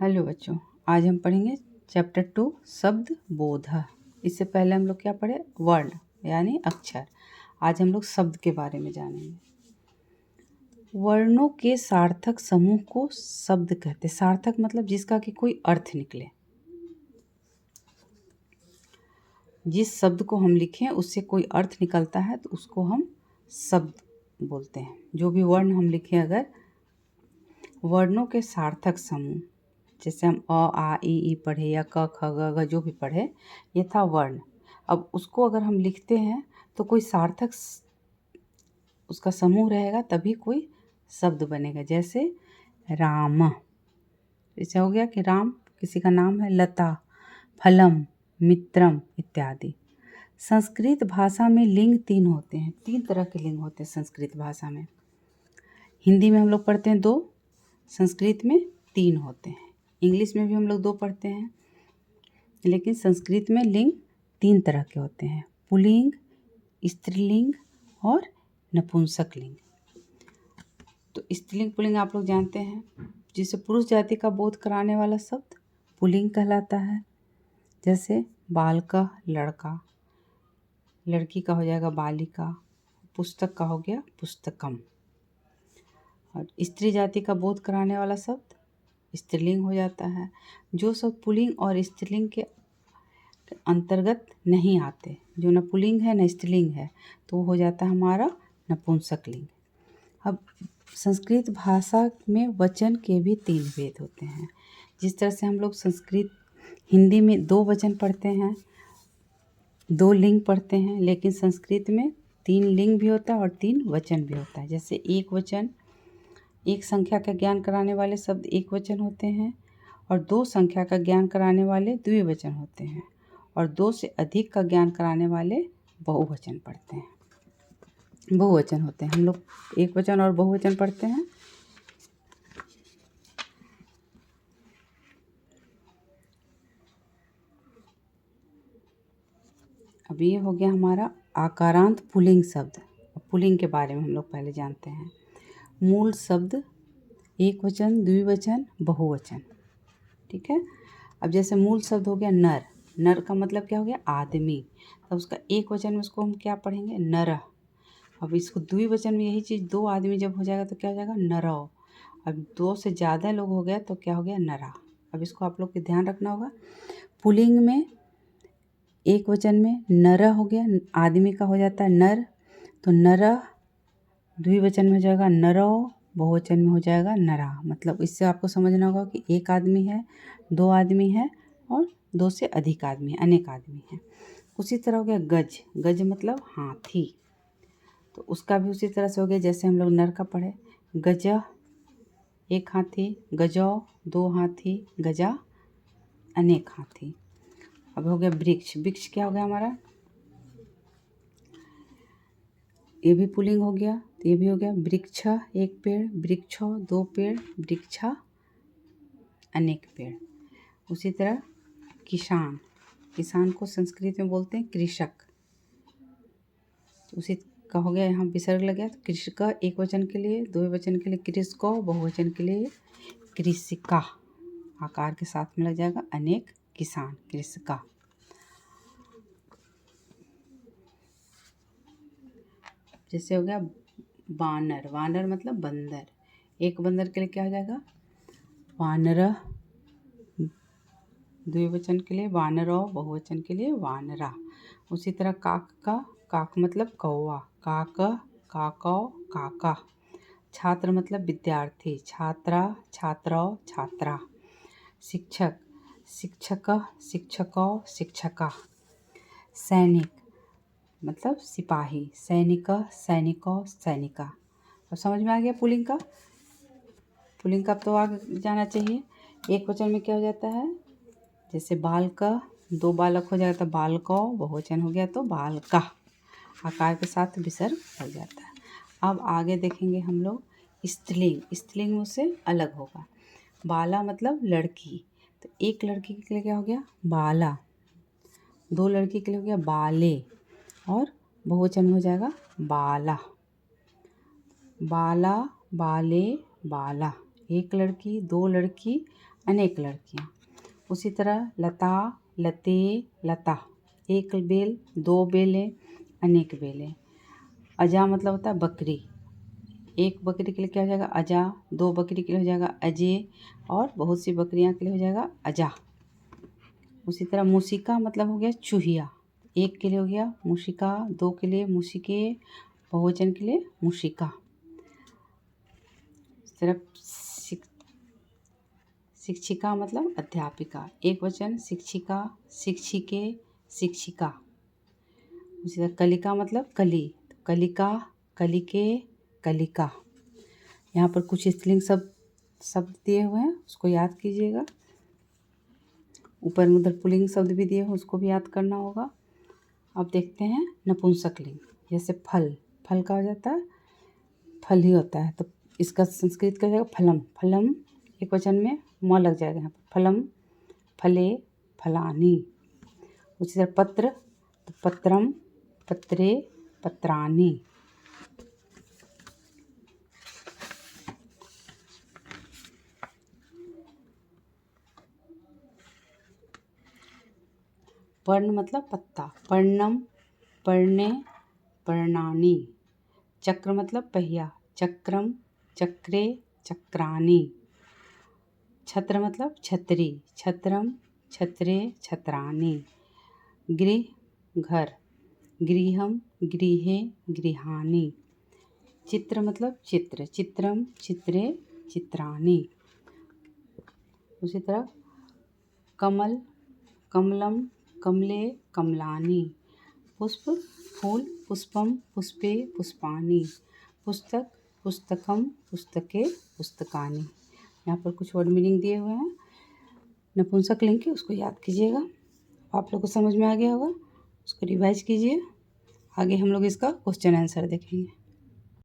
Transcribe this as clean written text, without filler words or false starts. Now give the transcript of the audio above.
Hello बच्चों, आज हम पढ़ेंगे चैप्टर 2 शब्द बोध। इससे पहले हम लोग क्या पढ़े? वर्ण यानी अक्षर। आज हम लोग शब्द के बारे में जानेंगे। वर्णों के सार्थक समूह को शब्द कहते हैं। सार्थक मतलब जिसका कि कोई अर्थ निकले। जिस शब्द को हम लिखें उससे कोई अर्थ निकलता है तो उसको हम शब्द बोलते हैं। जो भी वर्ण हम लिखें, अगर वर्णों के सार्थक समूह, जैसे हम अ आ इ ई पढ़े या क ख ग घ जो भी पढ़े, ये था वर्ण। अब उसको अगर हम लिखते हैं तो कोई सार्थक उसका समूह रहेगा तभी कोई शब्द बनेगा। जैसे राम, इससे हो गया कि राम किसी का नाम है। लता, फलम, मित्रम इत्यादि। संस्कृत भाषा में लिंग 3 होते हैं। 3 तरह के लिंग होते हैं संस्कृत भाषा में। हिंदी में हम लोग पढ़ते हैं 2, संस्कृत में 3 होते हैं। इंग्लिश में भी हम लोग 2 पढ़ते हैं, लेकिन संस्कृत में लिंग 3 तरह के होते हैं: पुल्लिंग, स्त्रीलिंग और नपुंसक लिंग। तो स्त्रीलिंग पुल्लिंग आप लोग जानते हैं। जिसे पुरुष जाति का बोध कराने वाला शब्द पुल्लिंग कहलाता है। जैसे बालका लड़का, लड़की का हो जाएगा बालिका, पुस्तक का हो गया पुस्तकम। और स्त्री जाति का बोध कराने वाला शब्द स्त्रीलिंग हो जाता है। जो शब्द पुल्लिंग और स्त्रीलिंग के अंतर्गत नहीं आते, जो न पुल्लिंग है न स्त्रीलिंग है, तो वो हो जाता है हमारा नपुंसक लिंग। अब संस्कृत भाषा में वचन के भी 3 भेद होते हैं। जिस तरह से हम लोग हिंदी में 2 वचन पढ़ते हैं, 2 लिंग पढ़ते हैं, लेकिन संस्कृत में 3 लिंग भी होता है और 3 वचन भी होता है। जैसे एक वचन, एक संख्या का ज्ञान कराने वाले शब्द एक वचन होते हैं, और 2 संख्या का ज्ञान कराने वाले द्विवचन होते हैं, और 2 से अधिक का ज्ञान कराने वाले बहुवचन पढ़ते हैं, बहुवचन होते हैं। हम लोग एक वचन और बहुवचन पढ़ते हैं। अब ये हो गया हमारा आकारांत पुल्लिंग शब्द। पुल्लिंग के बारे में हम लोग पहले जानते हैं। मूल शब्द एक वचन, द्विवचन, बहुवचन। ठीक है। अब जैसे मूल शब्द हो गया नर। नर का मतलब क्या हो गया? आदमी। तो उसका एक वचन में उसको हम क्या पढ़ेंगे? नरः। अब इसको द्विवचन में यही चीज़ 2 आदमी जब हो जाएगा तो क्या हो जाएगा? नरौ। अब 2 से ज़्यादा लोग हो गया तो क्या हो गया? नरा। अब इसको आप लोग को ध्यान रखना होगा। पुल्लिंग में एक वचन में नरः हो गया, आदमी का हो जाता है नर, तो नरः। द्विवचन में हो जाएगा नरौ, बहुवचन में हो जाएगा नरा। मतलब इससे आपको समझना होगा कि एक आदमी है, 2 आदमी है और 2 से अधिक आदमी है, अनेक आदमी हैं। उसी तरह हो गया गज। गज मतलब हाथी, तो उसका भी उसी तरह से हो गया जैसे हम लोग नर का पढ़े। गजा एक हाथी, गजौ 2 हाथी, गजा अनेक हाथी। अब हो गया वृक्ष। वृक्ष क्या हो गया हमारा? ये भी पुल्लिंग हो गया, तो ये भी हो गया वृक्ष एक पेड़, वृक्षो 2 पेड़, वृक्षा अनेक पेड़। उसी तरह किसान, किसान को संस्कृत में बोलते हैं कृषक, तो उसी का हो गया, यहाँ विसर्ग लग गया। तो कृषक एक वचन के लिए, 2 वचन के लिए कृषको, बहुवचन के लिए कृषिका, आकार के साथ में लग जाएगा अनेक किसान, कृषिका। जैसे हो गया वानर। वानर मतलब बंदर। एक बंदर के लिए क्या हो जाएगा? वानरः। द्विवचन के लिए वानरौ, बहुवचन के लिए वानरा। उसी तरह काक का, काक मतलब कौवा, काक, काकौ, काका। छात्र मतलब विद्यार्थी, छात्रा, छात्रौ, छात्रा। शिक्षक, शिक्षकः, शिक्षकौ, शिक्षका। सैनिक मतलब सिपाही, सैनिकः, सैनिकौ, सैनिका। अब समझ में आ गया पुल्लिंग का? पुल्लिंग का अब तो आगे जाना चाहिए। एक वचन में क्या हो जाता है? जैसे बालका, 2 बालक हो जाएगा तो बालकौ, बहुवचन हो गया तो बालका, आकार के साथ विसर्ग लग जाता है। अब आगे देखेंगे हम लोग स्त्रीलिंग। स्त्रीलिंग उससे अलग होगा। बाला मतलब लड़की, तो एक लड़की के लिए क्या हो गया? बाला, 2 लड़की के लिए हो गया बाले, और बहुवचन में हो जाएगा बाला। बाला, बाले, बाला। एक लड़की, 2 लड़की अनेक लड़कियाँ। उसी तरह लता, लते, लता, एक बेल, दो बेलें, अनेक बेलें। अजा मतलब होता है बकरी, एक बकरी के लिए क्या हो जाएगा अजा, दो बकरी के लिए हो जाएगा अजय, और बहुत सी बकरियां के लिए हो जाएगा अजा। उसी तरह मूसिका मतलब हो गया चूहिया, एक के लिए हो गया मूशिका, दो के लिए मूशिके, बहुवचन के लिए मूशिका। इस तरह शिक्षिका मतलब अध्यापिका, एक वचन शिक्षिका, शिक्षिके, शिक्षिका। उसी तरह कलिका मतलब कली, कलिका, कलिके, कलिका। यहाँ पर कुछ स्त्रीलिंग शब्द दिए हुए हैं, उसको याद कीजिएगा। ऊपर में उधर पुल्लिंग शब्द भी दिए हुए, उसको भी याद करना होगा। अब देखते हैं नपुंसक लिंग। जैसे फल, फल का हो जाता है फल ही होता है, तो इसका संस्कृत का हो जाएगा फलम, फलम एक वचन में म लग जाएगा यहाँ पर, फलम, फले, फलानी। उसी तरह पत्र, तो पत्रम, पत्रे, पत्रानी। पर्ण मतलब पत्ता, पर्णम, पर्णे, पर्णानी। चक्र मतलब पहिया, चक्रम, चक्रे, चक्रानी। छत्र मतलब छतरी, छत्रम, छत्रे, छत्रानी। गृह घर, गृहम, गृहे, गृहानी। चित्र मतलब चित्र, चित्रम, चित्रे, चित्रानी। उसी तरह कमल, कमलम, कमले, कमलानी। पुष्प, फूल, पुष्पम, पुष्पे, पुष्पानी। पुस्तक, पुस्तकम, पुस्तके, पुस्तकानी। यहाँ पर कुछ वर्ड मीनिंग दिए हुए हैं नपुंसक लिंग के, उसको याद कीजिएगा। आप लोग को समझ में आ गया होगा, उसको रिवाइज कीजिए। आगे हम लोग इसका क्वेश्चन आंसर देखेंगे।